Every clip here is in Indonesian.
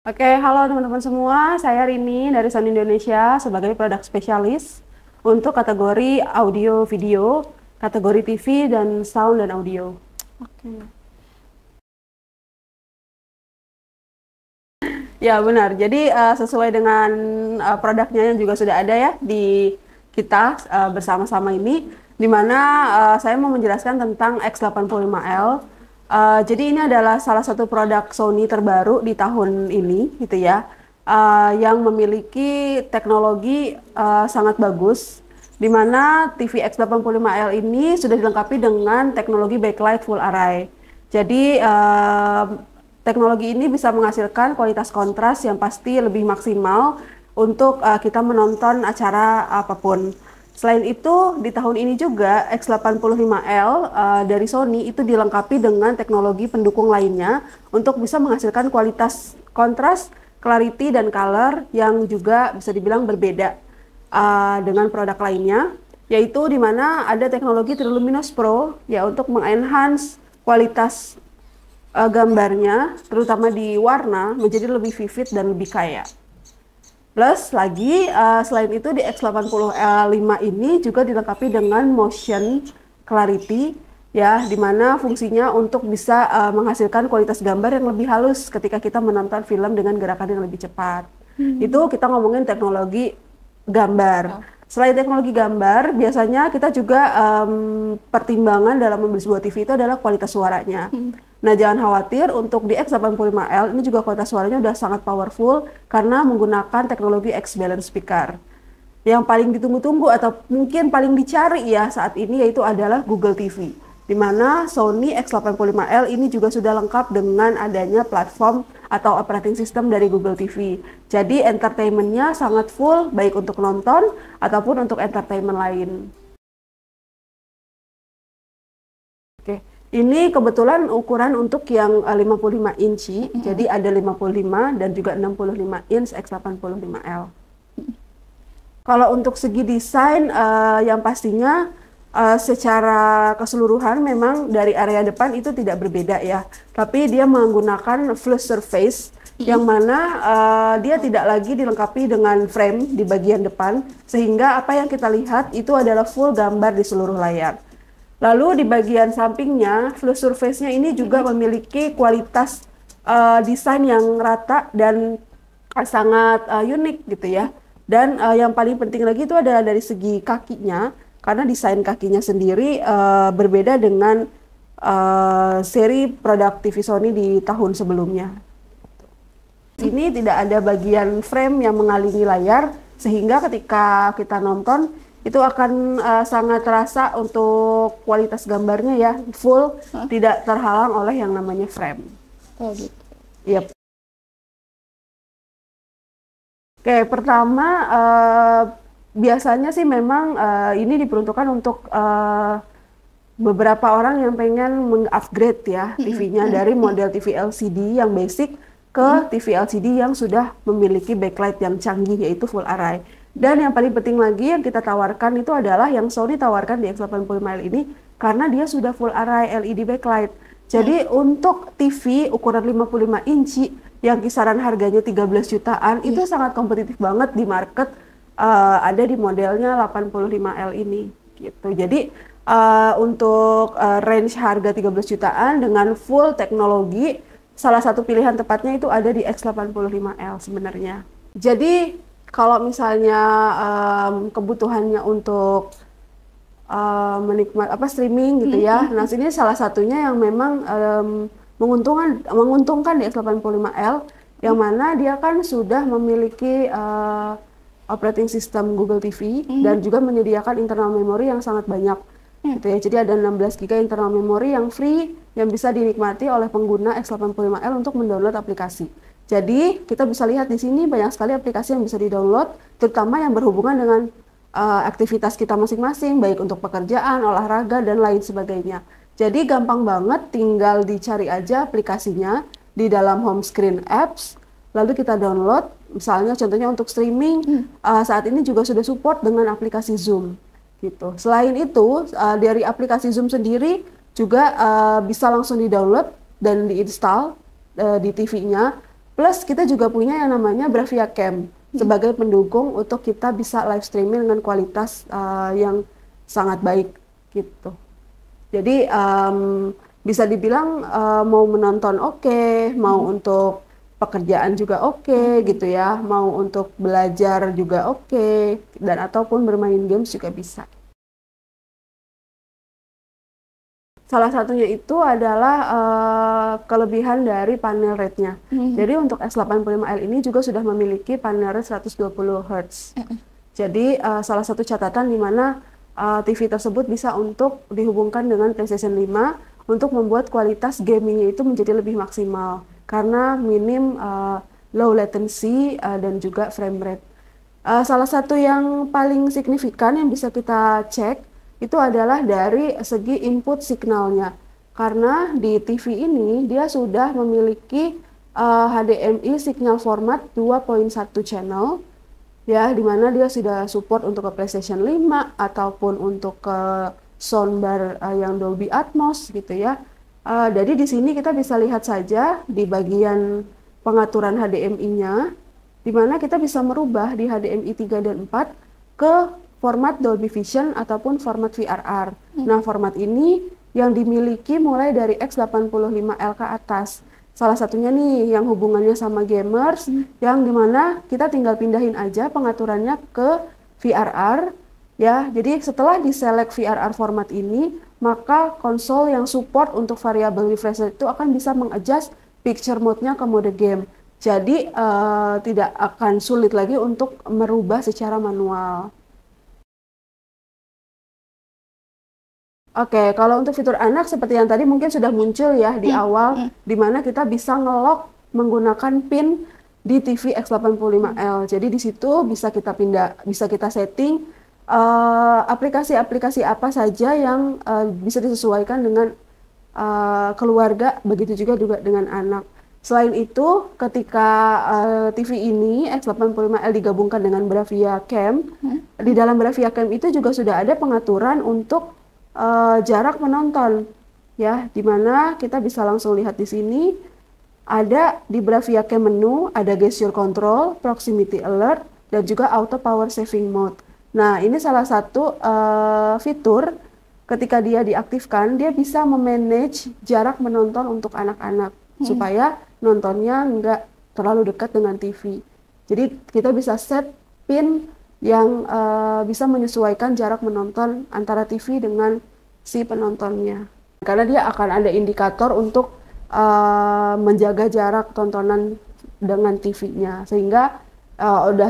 Oke, halo teman-teman semua. Saya Rini dari Sony Indonesia sebagai produk spesialis untuk kategori audio video, kategori TV dan sound dan audio. Oke. Ya benar. Jadi sesuai dengan produknya yang juga sudah ada ya di kita bersama-sama ini, di mana saya mau menjelaskan tentang X85L. Jadi ini adalah salah satu produk Sony terbaru di tahun ini, gitu ya, yang memiliki teknologi sangat bagus, di mana TV X85L ini sudah dilengkapi dengan teknologi backlight full array. Jadi teknologi ini bisa menghasilkan kualitas kontras yang pasti lebih maksimal untuk kita menonton acara apapun. Selain itu, di tahun ini juga X85L dari Sony itu dilengkapi dengan teknologi pendukung lainnya untuk bisa menghasilkan kualitas kontras, clarity, dan color yang juga bisa dibilang berbeda dengan produk lainnya, yaitu di mana ada teknologi Triluminos Pro ya untuk mengenhance kualitas gambarnya, terutama di warna, menjadi lebih vivid dan lebih kaya. Plus lagi, selain itu di X85 ini juga dilengkapi dengan motion clarity, ya, dimana fungsinya untuk bisa menghasilkan kualitas gambar yang lebih halus ketika kita menonton film dengan gerakan yang lebih cepat. Itu kita ngomongin teknologi gambar. Selain teknologi gambar, biasanya kita juga pertimbangan dalam membeli sebuah TV itu adalah kualitas suaranya. Nah, jangan khawatir, untuk di X85L ini juga kualitas suaranya udah sangat powerful karena menggunakan teknologi X-Balance Speaker. Yang paling ditunggu-tunggu atau mungkin paling dicari ya saat ini yaitu adalah Google TV. Di mana Sony X85L ini juga sudah lengkap dengan adanya platform atau operating system dari Google TV. Jadi entertainment-nya sangat full, baik untuk nonton ataupun untuk entertainment lain. Oke, ini kebetulan ukuran untuk yang 55 inci, jadi ada 55 dan juga 65 inch X85L. Kalau untuk segi desain, yang pastinya secara keseluruhan memang dari area depan itu tidak berbeda ya, tapi dia menggunakan flush surface yang mana dia tidak lagi dilengkapi dengan frame di bagian depan, sehingga apa yang kita lihat itu adalah full gambar di seluruh layar. Lalu di bagian sampingnya, flush surface-nya ini juga memiliki kualitas desain yang rata dan sangat unik gitu ya. Dan yang paling penting lagi itu adalah dari segi kakinya, karena desain kakinya sendiri berbeda dengan seri produk TV Sony di tahun sebelumnya. Ini tidak ada bagian frame yang mengelilingi layar, sehingga ketika kita nonton itu akan sangat terasa untuk kualitas gambarnya ya, full, tidak terhalang oleh yang namanya frame. Oh gitu. Yep. Oke, pertama biasanya sih memang ini diperuntukkan untuk beberapa orang yang pengen meng-upgrade ya TV-nya dari model TV LCD yang basic ke TV LCD yang sudah memiliki backlight yang canggih yaitu full array. Dan yang paling penting lagi yang kita tawarkan itu adalah yang Sony tawarkan di X85L ini karena dia sudah full array LED backlight. Jadi untuk TV ukuran 55 inci yang kisaran harganya 13 jutaan itu sangat kompetitif banget di market, ada di modelnya 85L ini gitu. Jadi untuk range harga 13 jutaan dengan full teknologi, salah satu pilihan tepatnya itu ada di X85L sebenarnya. Jadi kalau misalnya kebutuhannya untuk menikmati streaming gitu ya, nah ini salah satunya yang memang menguntungkan di X85L, yang mana dia kan sudah memiliki operating system Google TV dan juga menyediakan internal memory yang sangat banyak gitu ya. Jadi ada 16 GB internal memory yang free yang bisa dinikmati oleh pengguna X85L untuk mendownload aplikasi. Jadi kita bisa lihat di sini banyak sekali aplikasi yang bisa di-download, terutama yang berhubungan dengan aktivitas kita masing-masing, baik untuk pekerjaan, olahraga, dan lain sebagainya. Jadi gampang banget, tinggal dicari aja aplikasinya di dalam home screen apps, lalu kita download. Misalnya contohnya untuk streaming, saat ini juga sudah support dengan aplikasi Zoom. Gitu. Selain itu, dari aplikasi Zoom sendiri juga bisa langsung di-download dan di-install di TV-nya. Plus kita juga punya yang namanya Bravia Cam sebagai pendukung untuk kita bisa live streaming dengan kualitas yang sangat baik gitu. Jadi bisa dibilang mau menonton oke, mau untuk pekerjaan juga oke gitu ya, mau untuk belajar juga oke, dan ataupun bermain games juga bisa. Salah satunya itu adalah kelebihan dari panel rate-nya. Jadi untuk X85L ini juga sudah memiliki panel rate 120 Hz. Jadi salah satu catatan di mana TV tersebut bisa untuk dihubungkan dengan PlayStation 5 untuk membuat kualitas gamingnya itu menjadi lebih maksimal karena minim low latency dan juga frame rate. Salah satu yang paling signifikan yang bisa kita cek itu adalah dari segi input signalnya, karena di TV ini dia sudah memiliki HDMI signal format 2.1 channel ya, dimana dia sudah support untuk ke PlayStation 5 ataupun untuk ke soundbar yang Dolby Atmos gitu ya. Jadi di sini kita bisa lihat saja di bagian pengaturan HDMI-nya, di mana kita bisa merubah di HDMI 3 dan 4 ke format Dolby Vision ataupun format VRR. Nah, format ini yang dimiliki mulai dari X85L ke atas. Salah satunya nih yang hubungannya sama gamers, yang dimana kita tinggal pindahin aja pengaturannya ke VRR. Ya, jadi setelah diselect VRR format ini, maka konsol yang support untuk variable refresh rate itu akan bisa mengadjust picture mode-nya ke mode game. Jadi tidak akan sulit lagi untuk merubah secara manual. Oke, kalau untuk fitur anak seperti yang tadi mungkin sudah muncul ya di awal, di mana kita bisa nge-lock menggunakan PIN di TV X85L. Jadi di situ bisa kita bisa kita setting aplikasi-aplikasi apa saja yang bisa disesuaikan dengan keluarga, begitu juga dengan anak. Selain itu, ketika TV ini X85L digabungkan dengan Bravia Cam, di dalam Bravia Cam itu juga sudah ada pengaturan untuk jarak menonton, ya, dimana kita bisa langsung lihat di sini ada di Bravia Cam menu ada gesture control, proximity alert, dan juga auto power saving mode. Nah, ini salah satu fitur ketika dia diaktifkan, dia bisa memanage jarak menonton untuk anak-anak supaya nontonnya nggak terlalu dekat dengan TV. Jadi kita bisa set pin yang bisa menyesuaikan jarak menonton antara TV dengan si penontonnya. Karena dia akan ada indikator untuk menjaga jarak tontonan dengan TV-nya, sehingga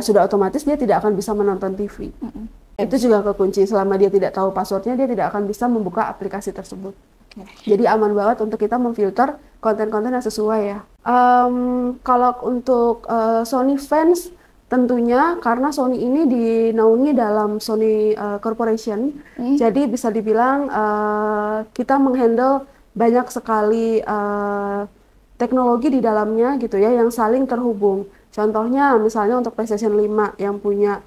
sudah otomatis dia tidak akan bisa menonton TV. Itu juga kekunci, selama dia tidak tahu passwordnya, dia tidak akan bisa membuka aplikasi tersebut. Jadi aman banget untuk kita memfilter konten-konten yang sesuai ya. Kalau untuk Sony fans, tentunya karena Sony ini dinaungi dalam Sony Corporation, jadi bisa dibilang kita menghandle banyak sekali teknologi di dalamnya gitu ya, yang saling terhubung. Contohnya misalnya untuk PlayStation 5 yang punya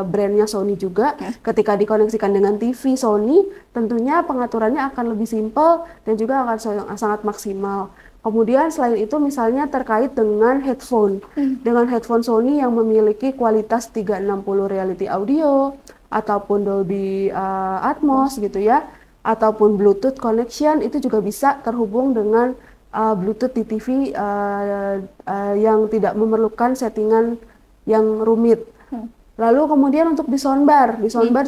brandnya Sony juga, ketika dikoneksikan dengan TV Sony, tentunya pengaturannya akan lebih simpel dan juga akan sangat maksimal. Kemudian selain itu misalnya terkait dengan headphone. Dengan headphone Sony yang memiliki kualitas 360 reality audio, ataupun Dolby Atmos gitu ya, ataupun Bluetooth connection, itu juga bisa terhubung dengan Bluetooth di TV yang tidak memerlukan settingan yang rumit. Lalu kemudian untuk di soundbar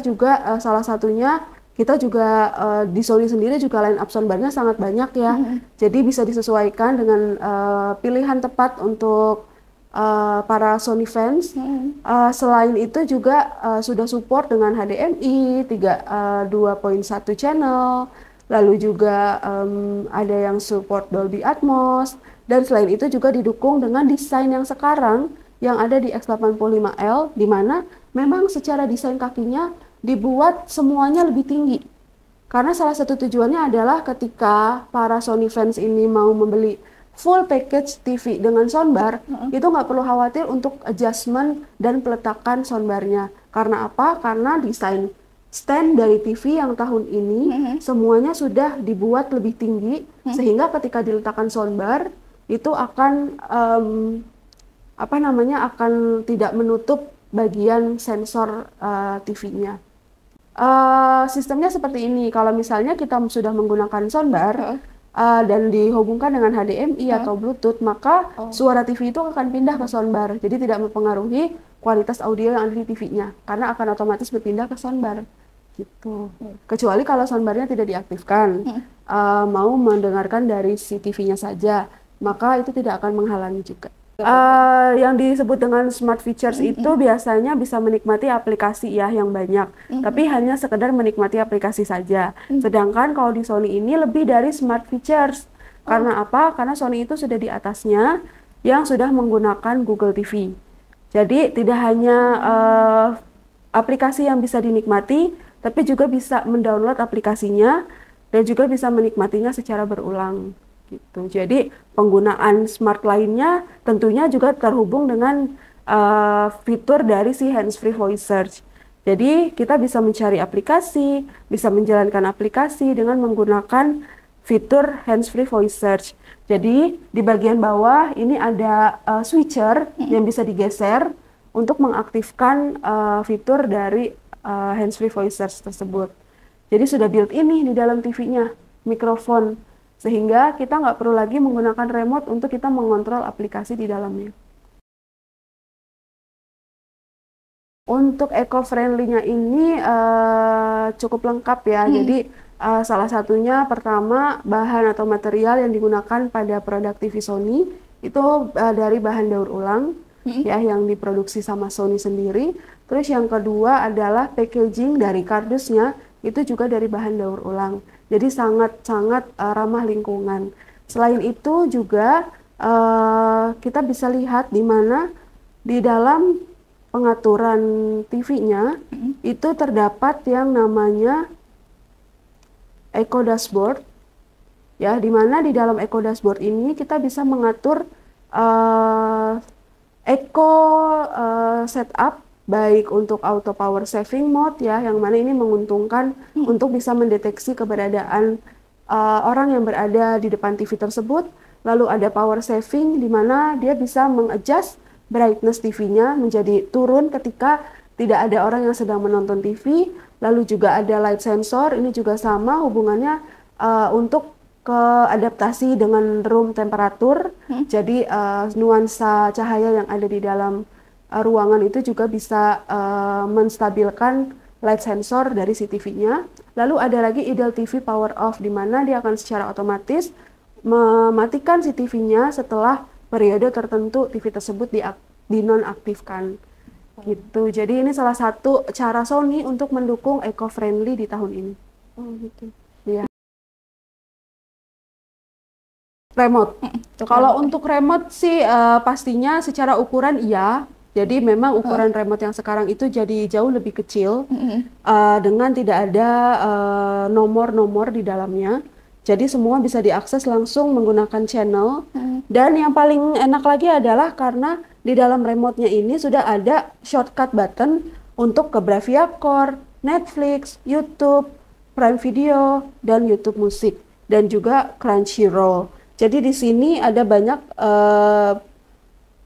juga salah satunya kita juga di Sony sendiri juga line up soundbarnya sangat banyak ya. Jadi bisa disesuaikan dengan pilihan tepat untuk para Sony fans. Selain itu juga sudah support dengan HDMI 2.1 channel. Lalu juga ada yang support Dolby Atmos, dan selain itu juga didukung dengan desain yang sekarang yang ada di X85L, di mana memang secara desain kakinya dibuat semuanya lebih tinggi. Karena salah satu tujuannya adalah ketika para Sony fans ini mau membeli full package TV dengan soundbar, itu nggak perlu khawatir untuk adjustment dan peletakan soundbarnya. Karena apa? Karena desain stand dari TV yang tahun ini semuanya sudah dibuat lebih tinggi, sehingga ketika diletakkan soundbar itu akan apa namanya, akan tidak menutup bagian sensor TV-nya. Sistemnya seperti ini, kalau misalnya kita sudah menggunakan soundbar dan dihubungkan dengan HDMI atau Bluetooth, maka suara TV itu akan pindah ke soundbar, jadi tidak mempengaruhi kualitas audio yang ada di TV-nya, karena akan otomatis berpindah ke soundbar gitu. Kecuali kalau soundbarnya tidak diaktifkan, mau mendengarkan dari si TV-nya saja, maka itu tidak akan menghalangi juga. Yang disebut dengan smart features itu biasanya bisa menikmati aplikasi ya yang banyak, tapi hanya sekedar menikmati aplikasi saja. Sedangkan kalau di Sony ini lebih dari smart features. Karena apa? Karena Sony itu sudah di atasnya yang sudah menggunakan Google TV. Jadi tidak hanya aplikasi yang bisa dinikmati, tapi juga bisa mendownload aplikasinya dan juga bisa menikmatinya secara berulang. Gitu. Jadi penggunaan smart lainnya tentunya juga terhubung dengan fitur dari si hands-free voice search. Jadi kita bisa mencari aplikasi, bisa menjalankan aplikasi dengan menggunakan fitur hands-free voice search. Jadi di bagian bawah ini ada switcher yang bisa digeser untuk mengaktifkan fitur dari hands-free voice search tersebut. Jadi sudah built-in nih di dalam TV-nya, mikrofon. Sehingga kita nggak perlu lagi menggunakan remote untuk kita mengontrol aplikasi di dalamnya. Untuk eco-friendly-nya ini cukup lengkap ya. Jadi salah satunya pertama bahan atau material yang digunakan pada produk TV Sony itu dari bahan daur ulang ya yang diproduksi sama Sony sendiri. Terus yang kedua adalah packaging dari kardusnya itu juga dari bahan daur ulang. Jadi sangat-sangat ramah lingkungan. Selain itu juga kita bisa lihat di mana di dalam pengaturan TV-nya itu terdapat yang namanya Eco Dashboard. Ya, di mana di dalam Eco Dashboard ini kita bisa mengatur eco setup baik untuk auto power saving mode ya, yang mana ini menguntungkan untuk bisa mendeteksi keberadaan orang yang berada di depan TV tersebut. Lalu ada power saving di mana dia bisa mengadjust brightness TV-nya menjadi turun ketika tidak ada orang yang sedang menonton TV. Lalu juga ada light sensor, ini juga sama hubungannya untuk keadaptasi dengan room temperatur. Jadi nuansa cahaya yang ada di dalam ruangan itu juga bisa menstabilkan light sensor dari si TV-nya. Lalu ada lagi idle TV power off, di mana dia akan secara otomatis mematikan si TV-nya setelah periode tertentu TV tersebut dinonaktifkan. Gitu. Jadi ini salah satu cara Sony untuk mendukung eco-friendly di tahun ini. Oh gitu. Iya. Remote. Kalau untuk remote sih pastinya secara ukuran iya. Jadi memang ukuran remote yang sekarang itu jadi jauh lebih kecil dengan tidak ada nomor-nomor di dalamnya. Jadi semua bisa diakses langsung menggunakan channel. Dan yang paling enak lagi adalah karena di dalam remote-nya ini sudah ada shortcut button untuk ke Bravia Core, Netflix, YouTube, Prime Video, dan YouTube Musik, dan juga Crunchyroll. Jadi di sini ada banyak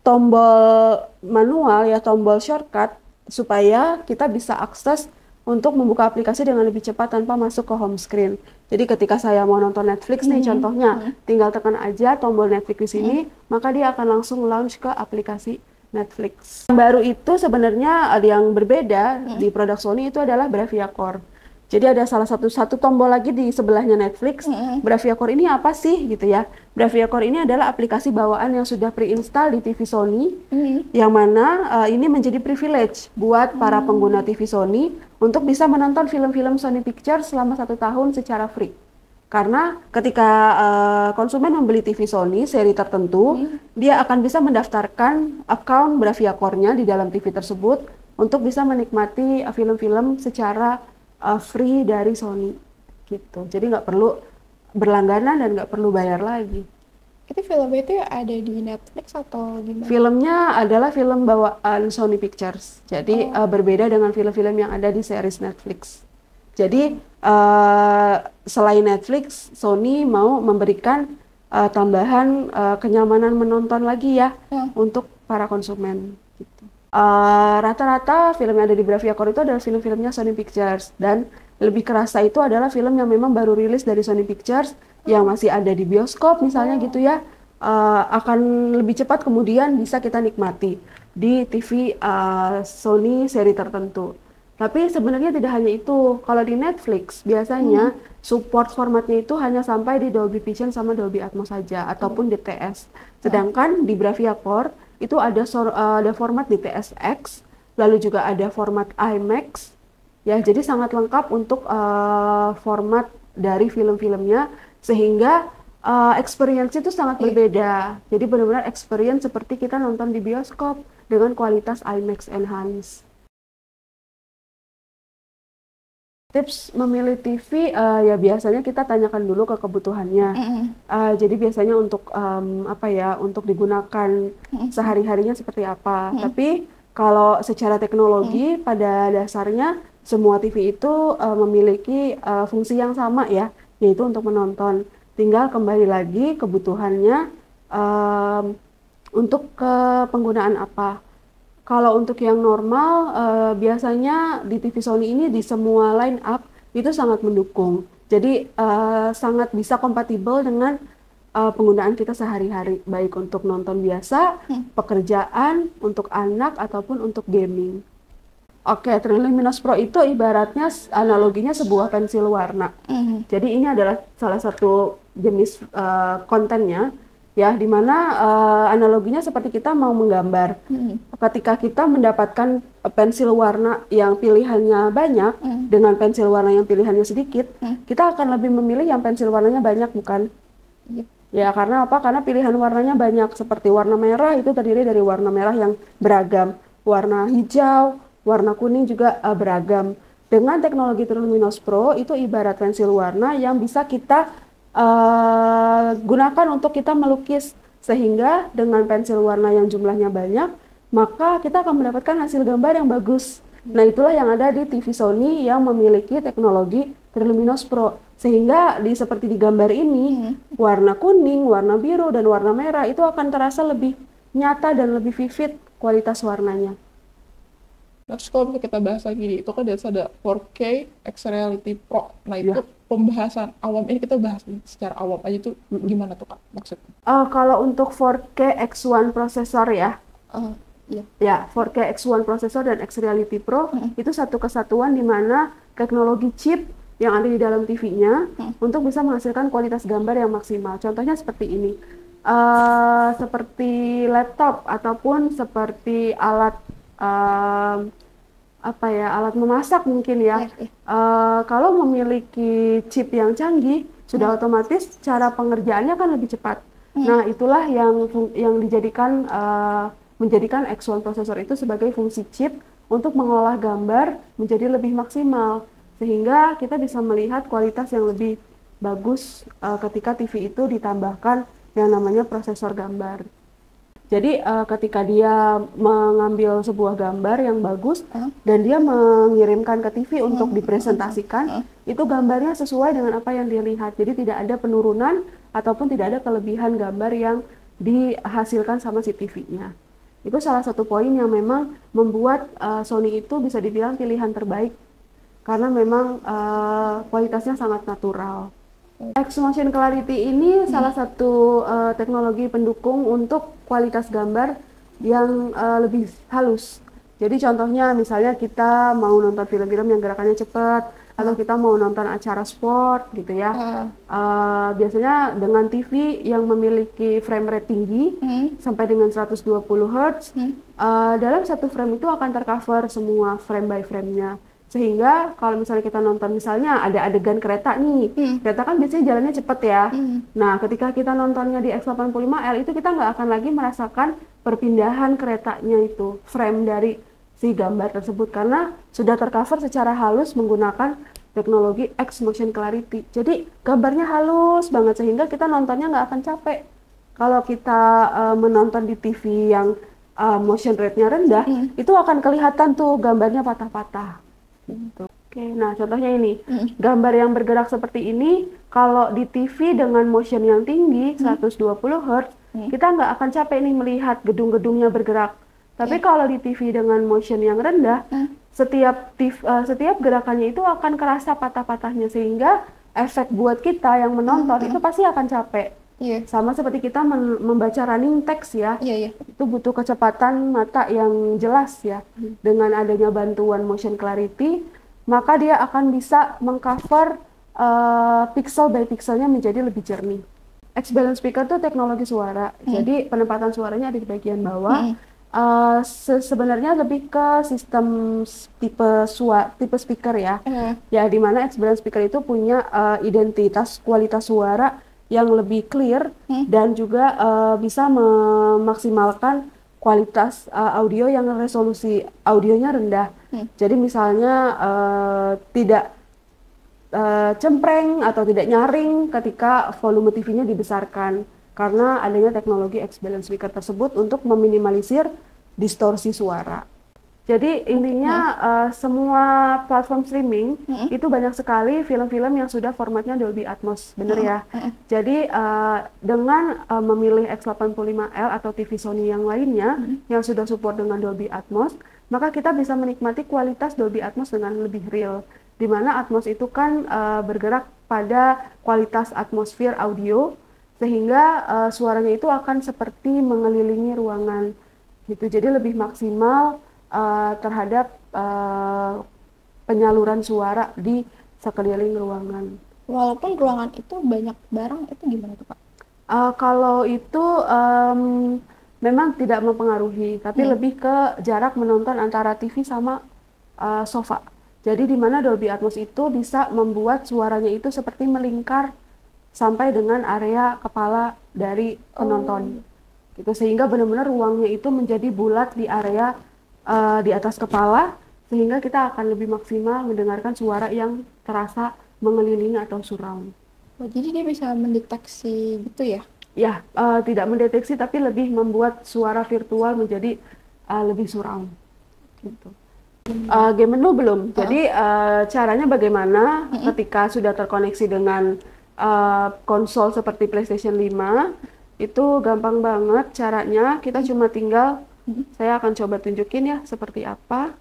tombol manual ya, tombol shortcut supaya kita bisa akses untuk membuka aplikasi dengan lebih cepat tanpa masuk ke home screen. Jadi ketika saya mau nonton Netflix nih contohnya, tinggal tekan aja tombol Netflix di sini, maka dia akan langsung launch ke aplikasi Netflix. Yang baru itu sebenarnya ada yang berbeda di produk Sony itu adalah Bravia Core. Jadi ada salah satu tombol lagi di sebelahnya Netflix. Bravia Core ini apa sih gitu ya? Bravia Core ini adalah aplikasi bawaan yang sudah pre-install di TV Sony, yang mana ini menjadi privilege buat para pengguna TV Sony untuk bisa menonton film-film Sony Pictures selama 1 tahun secara free. Karena ketika konsumen membeli TV Sony seri tertentu, dia akan bisa mendaftarkan account Bravia Core-nya di dalam TV tersebut untuk bisa menikmati film-film secara free dari Sony gitu. Jadi nggak perlu berlangganan dan nggak perlu bayar lagi. Itu film itu ada di Netflix atau gimana? Filmnya adalah film bawaan Sony Pictures. Jadi berbeda dengan film-film yang ada di series Netflix. Jadi selain Netflix, Sony mau memberikan tambahan kenyamanan menonton lagi ya Hmm. untuk para konsumen gitu. Rata-rata film yang ada di Braviacor itu adalah film-filmnya Sony Pictures, dan lebih kerasa itu adalah film yang memang baru rilis dari Sony Pictures yang masih ada di bioskop misalnya gitu ya. Akan lebih cepat kemudian bisa kita nikmati di TV Sony seri tertentu. Tapi sebenarnya tidak hanya itu. Kalau di Netflix biasanya support formatnya itu hanya sampai di Dolby Vision sama Dolby Atmos saja ataupun DTS. Sedangkan di Braviacor itu ada format DTS:X, lalu juga ada format IMAX. Ya, jadi sangat lengkap untuk format dari film-filmnya, sehingga experience itu sangat berbeda. Jadi benar-benar experience seperti kita nonton di bioskop dengan kualitas IMAX Enhance. Tips memilih TV ya biasanya kita tanyakan dulu ke kebutuhannya. Jadi biasanya untuk apa ya, untuk digunakan sehari-harinya seperti apa. Tapi kalau secara teknologi pada dasarnya semua TV itu memiliki fungsi yang sama ya, yaitu untuk menonton. Tinggal kembali lagi kebutuhannya untuk ke penggunaan apa. Kalau untuk yang normal, biasanya di TV Sony ini di semua line up itu sangat mendukung. Jadi sangat bisa kompatibel dengan penggunaan kita sehari-hari, baik untuk nonton biasa, pekerjaan, untuk anak, ataupun untuk gaming. Oke, Triluminos Pro itu ibaratnya analoginya sebuah pensil warna. Jadi ini adalah salah satu jenis kontennya, ya, di mana analoginya seperti kita mau menggambar. Ketika kita mendapatkan pensil warna yang pilihannya banyak dengan pensil warna yang pilihannya sedikit, kita akan lebih memilih yang pensil warnanya banyak, bukan? Yep. Ya, karena apa? Karena pilihan warnanya banyak. Seperti warna merah itu terdiri dari warna merah yang beragam, warna hijau, warna kuning juga beragam. Dengan teknologi Triluminos Pro itu ibarat pensil warna yang bisa kita gunakan untuk kita melukis, sehingga dengan pensil warna yang jumlahnya banyak, maka kita akan mendapatkan hasil gambar yang bagus. Nah, itulah yang ada di TV Sony yang memiliki teknologi Triluminos Pro, sehingga seperti di gambar ini, warna kuning, warna biru, dan warna merah itu akan terasa lebih nyata dan lebih vivid kualitas warnanya. Terus kalau misalnya kita bahas lagi, itu kan ada 4K X-Reality Pro. Nah itu pembahasan awam ini kita bahas secara awam aja tuh gimana tuh Kak maksudnya? Kalau untuk 4K X1 prosesor ya, Iya. ya 4K X1 prosesor dan X-Reality Pro itu satu kesatuan di mana teknologi chip yang ada di dalam TV-nya untuk bisa menghasilkan kualitas gambar yang maksimal. Contohnya seperti ini, seperti laptop ataupun seperti alat apa ya, alat memasak mungkin ya. Kalau memiliki chip yang canggih, sudah otomatis cara pengerjaannya kan lebih cepat. Nah, itulah yang dijadikan menjadikan X1 prosesor itu sebagai fungsi chip untuk mengolah gambar menjadi lebih maksimal, sehingga kita bisa melihat kualitas yang lebih bagus ketika TV itu ditambahkan yang namanya prosesor gambar. Jadi ketika dia mengambil sebuah gambar yang bagus dan dia mengirimkan ke TV untuk dipresentasikan, itu gambarnya sesuai dengan apa yang dia lihat. Jadi tidak ada penurunan ataupun tidak ada kelebihan gambar yang dihasilkan sama si TV-nya. Itu salah satu poin yang memang membuat Sony itu bisa dibilang pilihan terbaik, karena memang kualitasnya sangat natural. X-Motion Clarity ini salah satu teknologi pendukung untuk kualitas gambar yang lebih halus. Jadi contohnya misalnya kita mau nonton film-film yang gerakannya cepat, atau kita mau nonton acara sport gitu ya. Biasanya dengan TV yang memiliki frame rate tinggi sampai dengan 120 Hz, dalam satu frame itu akan tercover semua frame by frame-nya. Sehingga kalau misalnya kita nonton, misalnya ada adegan kereta nih, kereta kan biasanya jalannya cepet ya. Nah, ketika kita nontonnya di X85L itu kita nggak akan lagi merasakan perpindahan keretanya itu, frame dari si gambar tersebut, karena sudah tercover secara halus menggunakan teknologi X-Motion Clarity. Jadi gambarnya halus banget sehingga kita nontonnya nggak akan capek. Kalau kita menonton di TV yang motion rate-nya rendah, itu akan kelihatan tuh gambarnya patah-patah. Oke, nah contohnya ini, gambar yang bergerak seperti ini, kalau di TV dengan motion yang tinggi, 120 Hz, kita nggak akan capek nih melihat gedung-gedungnya bergerak. Tapi kalau di TV dengan motion yang rendah, setiap gerakannya itu akan kerasa patah-patahnya, sehingga efek buat kita yang menonton itu pasti akan capek. Sama seperti kita membaca running text ya, itu butuh kecepatan mata yang jelas ya. Dengan adanya bantuan motion clarity, maka dia akan bisa mengcover pixel by pixelnya menjadi lebih jernih. X-Balance speaker itu teknologi suara, jadi penempatan suaranya ada di bagian bawah. Sebenarnya lebih ke sistem tipe speaker ya, ya dimana X-Balance speaker itu punya identitas kualitas suara yang lebih clear dan juga bisa memaksimalkan kualitas audio yang resolusi audionya rendah. Jadi misalnya tidak cempreng atau tidak nyaring ketika volume TV-nya dibesarkan, karena adanya teknologi X-Balance speaker tersebut untuk meminimalisir distorsi suara. Jadi intinya semua platform streaming itu banyak sekali film-film yang sudah formatnya Dolby Atmos, bener ya? Jadi dengan memilih X85L atau TV Sony yang lainnya yang sudah support dengan Dolby Atmos, maka kita bisa menikmati kualitas Dolby Atmos dengan lebih real. Di mana Atmos itu kan bergerak pada kualitas atmosfer audio, sehingga suaranya itu akan seperti mengelilingi ruangan gitu. Jadi lebih maksimal terhadap penyaluran suara di sekeliling ruangan. Walaupun ruangan itu banyak barang, itu gimana tuh Kak? Kalau itu memang tidak mempengaruhi, tapi lebih ke jarak menonton antara TV sama sofa. Jadi di mana Dolby Atmos itu bisa membuat suaranya itu seperti melingkar sampai dengan area kepala dari penonton. Gitu, sehingga benar-benar ruangnya itu menjadi bulat di area di atas kepala, sehingga kita akan lebih maksimal mendengarkan suara yang terasa mengelilingi atau surround. Jadi dia bisa mendeteksi gitu ya? Ya, tidak mendeteksi tapi lebih membuat suara virtual menjadi lebih surround. Gitu. Game menu belum. Jadi caranya bagaimana ketika sudah terkoneksi dengan konsol seperti PlayStation 5, itu gampang banget caranya. Kita cuma tinggal, saya akan coba tunjukin ya seperti apa.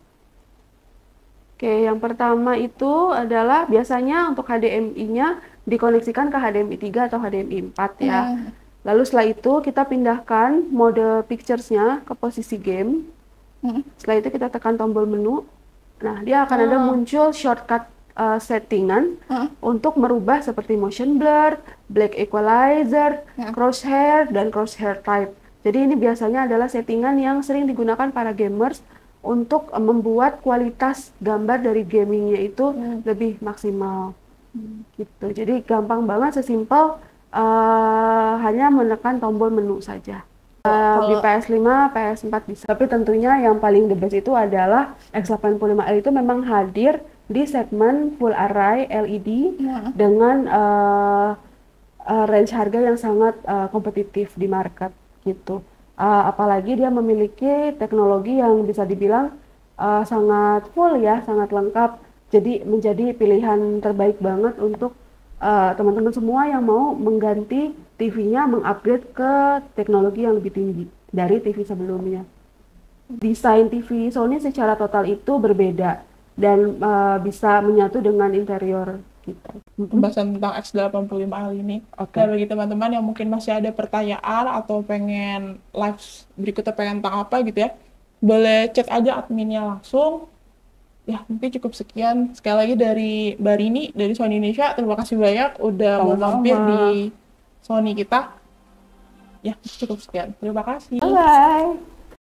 Oke, yang pertama itu adalah biasanya untuk HDMI-nya dikoneksikan ke HDMI 3 atau HDMI 4 ya. Lalu setelah itu kita pindahkan mode pictures-nya ke posisi game. Setelah itu kita tekan tombol menu. Nah, dia akan ada muncul shortcut settingan untuk merubah seperti motion blur, black equalizer, crosshair, dan crosshair type. Jadi ini biasanya adalah settingan yang sering digunakan para gamers untuk membuat kualitas gambar dari gamingnya itu lebih maksimal. Gitu. Jadi gampang banget, sesimpel hanya menekan tombol menu saja. Di PS5, PS4 bisa. Tapi tentunya yang paling the best itu adalah X85L itu memang hadir di segmen full array LED dengan range harga yang sangat kompetitif di market gitu. Apalagi dia memiliki teknologi yang bisa dibilang sangat full ya, sangat lengkap. Jadi menjadi pilihan terbaik banget untuk teman-teman semua yang mau mengganti TV-nya, mengupgrade ke teknologi yang lebih tinggi dari TV sebelumnya. Desain TV Sony secara total itu berbeda dan bisa menyatu dengan interior kita. Pembahasan tentang X85L ini. Dan bagi teman-teman yang mungkin masih ada pertanyaan atau pengen live berikutnya pengen tentang apa gitu ya, boleh chat aja adminnya langsung. Ya, mungkin cukup sekian. Sekali lagi dari Mbak Rini, dari Sony Indonesia, terima kasih banyak udah mau mampir di Sony kita. Ya, cukup sekian. Terima kasih. Bye-bye.